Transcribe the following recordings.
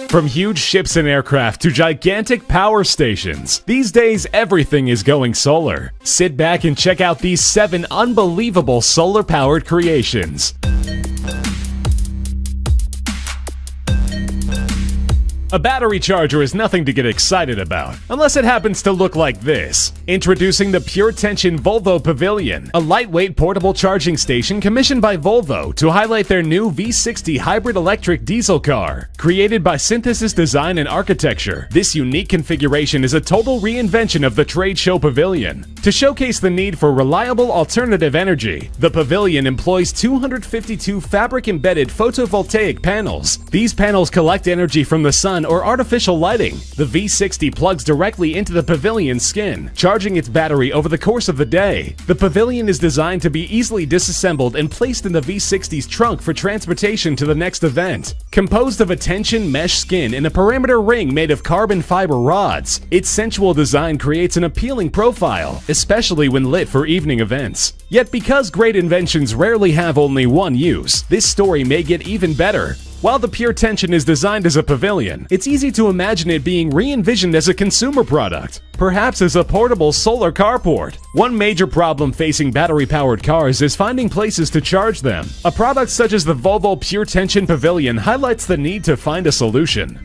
From huge ships and aircraft to gigantic power stations, these days everything is going solar. Sit back and check out these 7 unbelievable solar-powered creations. A battery charger is nothing to get excited about, unless it happens to look like this. Introducing the Pure Tension Volvo Pavilion, a lightweight portable charging station commissioned by Volvo to highlight their new V60 hybrid electric diesel car. Created by Synthesis Design and Architecture, this unique configuration is a total reinvention of the trade show pavilion. To showcase the need for reliable alternative energy, the pavilion employs 252 fabric-embedded photovoltaic panels. These panels collect energy from the sun or artificial lighting. The V60 plugs directly into the pavilion's skin, charging its battery over the course of the day. The pavilion is designed to be easily disassembled and placed in the V60's trunk for transportation to the next event. Composed of a tension mesh skin and a perimeter ring made of carbon fiber rods, its sensual design creates an appealing profile, especially when lit for evening events. Yet because great inventions rarely have only one use, this story may get even better. While the Pure Tension is designed as a pavilion, it's easy to imagine it being re-envisioned as a consumer product, perhaps as a portable solar carport. One major problem facing battery-powered cars is finding places to charge them. A product such as the Volvo Pure Tension Pavilion highlights the need to find a solution.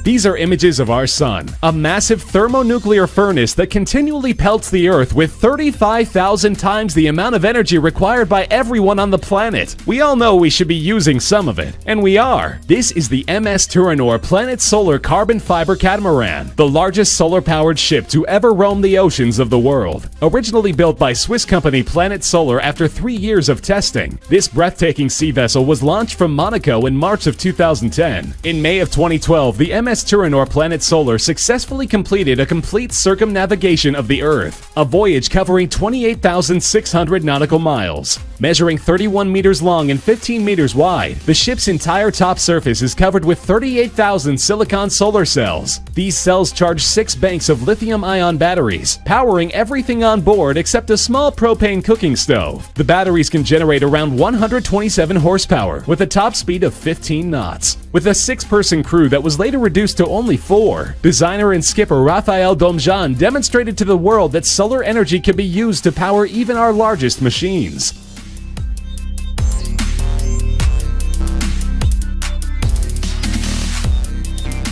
These are images of our sun, a massive thermonuclear furnace that continually pelts the Earth with 35,000 times the amount of energy required by everyone on the planet. We all know we should be using some of it, and we are. This is the MS Turinor Planet Solar Carbon Fiber Catamaran, the largest solar-powered ship to ever roam the oceans of the world. Originally built by Swiss company Planet Solar after 3 years of testing, this breathtaking sea vessel was launched from Monaco in March of 2010. In May of 2012, the MS Turinor Planet Solar successfully completed a complete circumnavigation of the Earth, a voyage covering 28,600 nautical miles. Measuring 31 meters long and 15 meters wide, the ship's entire top surface is covered with 38,000 silicon solar cells. These cells charge 6 banks of lithium-ion batteries, powering everything on board except a small propane cooking stove. The batteries can generate around 127 horsepower with a top speed of 15 knots. With a 6-person crew that was later reduced to only 4, designer and skipper Raphael Domjan demonstrated to the world that solar energy can be used to power even our largest machines.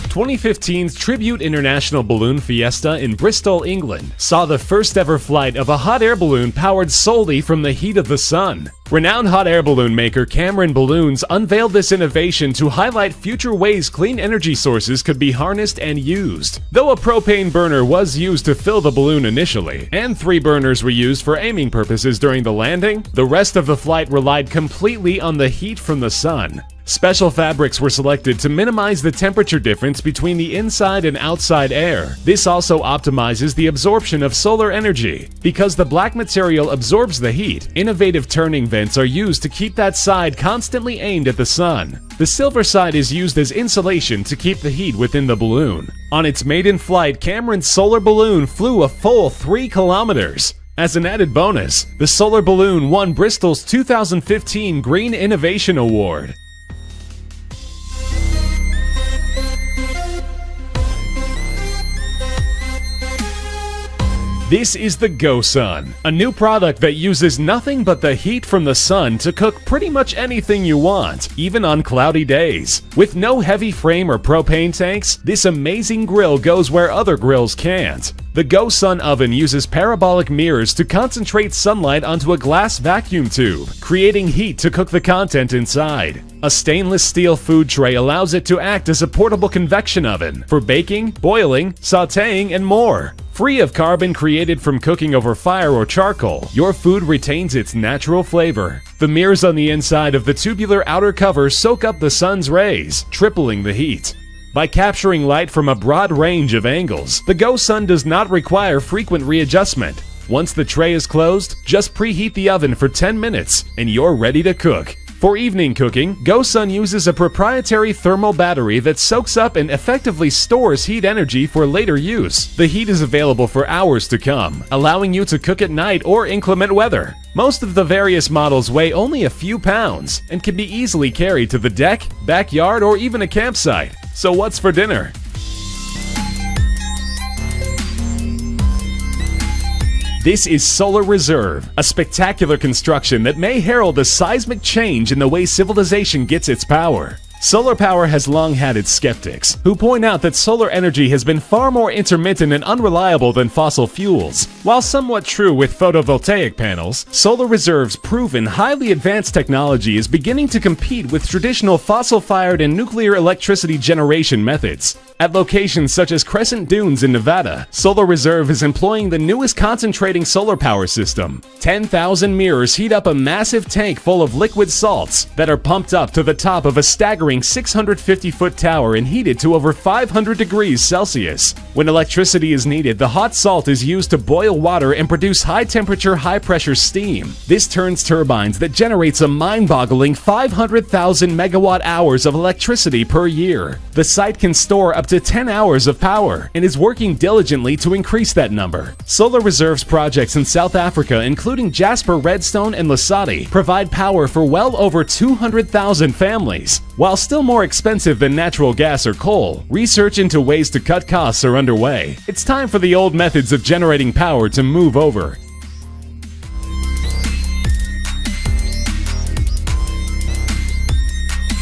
2015's Tribute International Balloon Fiesta in Bristol, England, saw the first ever flight of a hot air balloon powered solely from the heat of the sun. Renowned hot air balloon maker Cameron Balloons unveiled this innovation to highlight future ways clean energy sources could be harnessed and used. Though a propane burner was used to fill the balloon initially, and 3 burners were used for aiming purposes during the landing, the rest of the flight relied completely on the heat from the sun. Special fabrics were selected to minimize the temperature difference between the inside and outside air. This also optimizes the absorption of solar energy. Because the black material absorbs the heat, innovative turning vents are used to keep that side constantly aimed at the sun. The silver side is used as insulation to keep the heat within the balloon. On its maiden flight, Cameron's solar balloon flew a full 3 kilometers. As an added bonus, the solar balloon won Bristol's 2015 Green Innovation Award. This is the GoSun, a new product that uses nothing but the heat from the sun to cook pretty much anything you want, even on cloudy days. With no heavy frame or propane tanks, this amazing grill goes where other grills can't. The GoSun oven uses parabolic mirrors to concentrate sunlight onto a glass vacuum tube, creating heat to cook the content inside. A stainless steel food tray allows it to act as a portable convection oven for baking, boiling, sautéing, and more. Free of carbon created from cooking over fire or charcoal, your food retains its natural flavor. The mirrors on the inside of the tubular outer cover soak up the sun's rays, tripling the heat. By capturing light from a broad range of angles, the GoSun does not require frequent readjustment. Once the tray is closed, just preheat the oven for 10 minutes and you're ready to cook. For evening cooking, GoSun uses a proprietary thermal battery that soaks up and effectively stores heat energy for later use. The heat is available for hours to come, allowing you to cook at night or inclement weather. Most of the various models weigh only a few pounds and can be easily carried to the deck, backyard, or even a campsite. So what's for dinner? This is Solar Reserve, a spectacular construction that may herald a seismic change in the way civilization gets its power. Solar power has long had its skeptics, who point out that solar energy has been far more intermittent and unreliable than fossil fuels. While somewhat true with photovoltaic panels, Solar Reserve's proven, highly advanced technology is beginning to compete with traditional fossil-fired and nuclear electricity generation methods. At locations such as Crescent Dunes in Nevada, Solar Reserve is employing the newest concentrating solar power system. 10,000 mirrors heat up a massive tank full of liquid salts that are pumped up to the top of a staggering 650-foot tower and heated to over 500 degrees Celsius. When electricity is needed, the hot salt is used to boil water and produce high-temperature, high-pressure steam. This turns turbines that generates a mind-boggling 500,000 megawatt-hours of electricity per year. The site can store up to 10 hours of power and is working diligently to increase that number. Solar Reserve's projects in South Africa, including Jasper, Redstone, and Lasati, provide power for well over 200,000 families. While still more expensive than natural gas or coal, research into ways to cut costs are underway. It's time for the old methods of generating power to move over.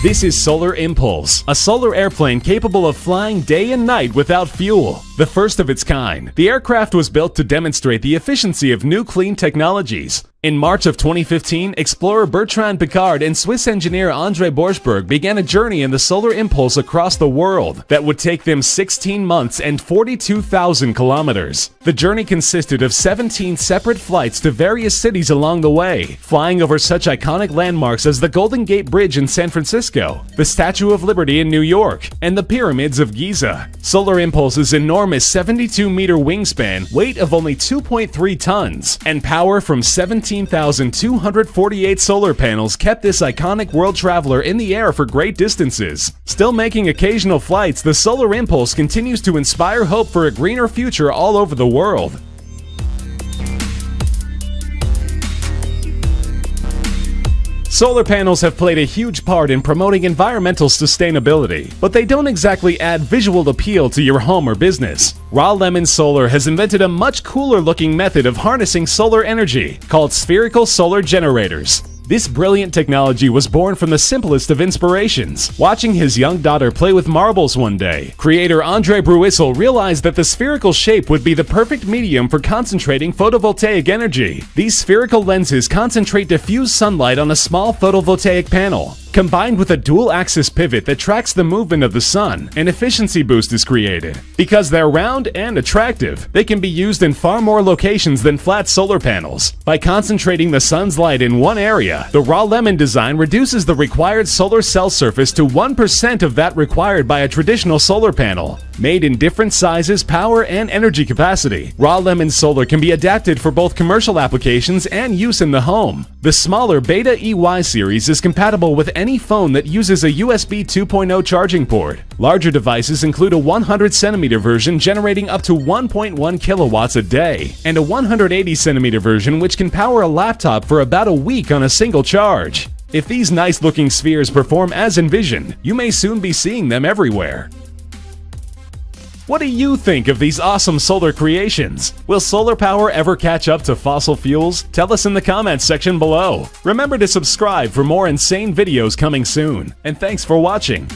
This is Solar Impulse, a solar airplane capable of flying day and night without fuel. The first of its kind, the aircraft was built to demonstrate the efficiency of new clean technologies. In March of 2015, explorer Bertrand Piccard and Swiss engineer André Borschberg began a journey in the Solar Impulse across the world that would take them 16 months and 42,000 kilometers. The journey consisted of 17 separate flights to various cities along the way, flying over such iconic landmarks as the Golden Gate Bridge in San Francisco, the Statue of Liberty in New York, and the Pyramids of Giza. Solar Impulse's enormous 72-meter wingspan, weight of only 2.3 tons, and power from 17,248 solar panels kept this iconic world traveler in the air for great distances. Still making occasional flights, the Solar Impulse continues to inspire hope for a greener future all over the world. Solar panels have played a huge part in promoting environmental sustainability, but they don't exactly add visual appeal to your home or business. Raw Lemon Solar has invented a much cooler looking method of harnessing solar energy called spherical solar generators. This brilliant technology was born from the simplest of inspirations. Watching his young daughter play with marbles one day, creator Andre Bruissel realized that the spherical shape would be the perfect medium for concentrating photovoltaic energy. These spherical lenses concentrate diffuse sunlight on a small photovoltaic panel. Combined with a dual-axis pivot that tracks the movement of the sun, an efficiency boost is created. Because they're round and attractive, they can be used in far more locations than flat solar panels. By concentrating the sun's light in one area, the Raw Lemon design reduces the required solar cell surface to 1% of that required by a traditional solar panel. Made in different sizes, power, and energy capacity, Raw Lemon Solar can be adapted for both commercial applications and use in the home. The smaller Beta EY series is compatible with any phone that uses a USB 2.0 charging port. Larger devices include a 100cm version generating up to 1.1 kilowatts a day, and a 180cm version which can power a laptop for about a week on a single charge. If these nice-looking spheres perform as envisioned, you may soon be seeing them everywhere. What do you think of these awesome solar creations? Will solar power ever catch up to fossil fuels? Tell us in the comments section below. Remember to subscribe for more insane videos coming soon. And thanks for watching.